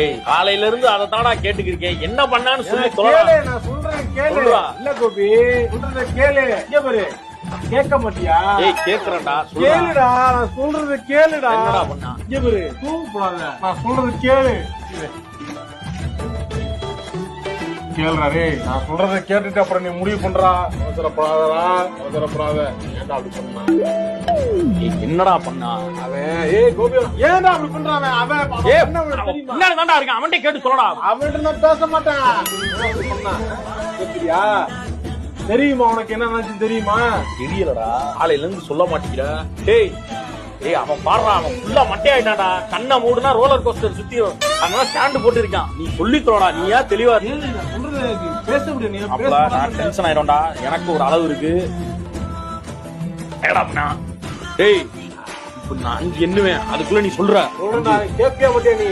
ஏய் காலையில இருந்து அதை தாடா கேட்டுக்கிருக்கேன். என்ன பண்ணான்னு சொல்லி கேளு, நான் சொல்றேன் கேளு. சொல்றா. இல்ல கோபி, சொல்றத கேளு. இங்க பாரு, கேட்க மாட்டியா? ஏய் கேக்குறேன்டா, கேளுடா, நான் சொல்றது கேளுடா. என்னடா பண்ணா? இங்க பாரு, தூங்கக்கூடாத, நான் சொல்றது கேளு. கேளுடா டேய், நான் சொல்றத கேட்டுட்டு அப்புறம் நீ முடிவு பண்றா. அவசரப்படாதடா, அவசரப்படாத. ஏன்டா அப்படி பண்ணா? ஏய் என்னடா பண்ணா? ஏய் கோபி, ஏன்டா அப்படி பண்றான் அவன்? அவன் ஏய் என்ன உனக்கு தெரியுமா? பின்னாடி தான்டா இருக்கான், அவன்கிட்ட கேட்டு சொல்லடா. அவன்கிட்ட நான் பேச மாட்டேன். ஏன் அப்படி பண்ணா? கேக்குறியா? தெரியுமா உனக்கு என்ன நினைச்சு தெரியுமா? தெரியலடா, காலையில இருந்து சொல்ல மாட்டேங்கிற. டேய் ஏய் அவன் பாடுறான், அவன் ஃபுல்லா மட்டையாயிட்டான்டா. கண்ணை மூடுனா ரோலர் கோஸ்டர் சுத்தி அதனால ஸ்டாண்ட் போட்டு இருக்கான். நீ சொல்லி தோடா, நீ ஏன் தெளிவா பேச முடியும். அப்பல நான் டென்ஷன் ஆயிடும்டா. எனக்கு ஒரு அளவு இருக்கு. ஏடா பண்ணா? டேய் இப்ப நான் அங்க என்னவேன் அதுக்குள்ள நீ சொல்ற கேட்க மாட்டேன் நீ.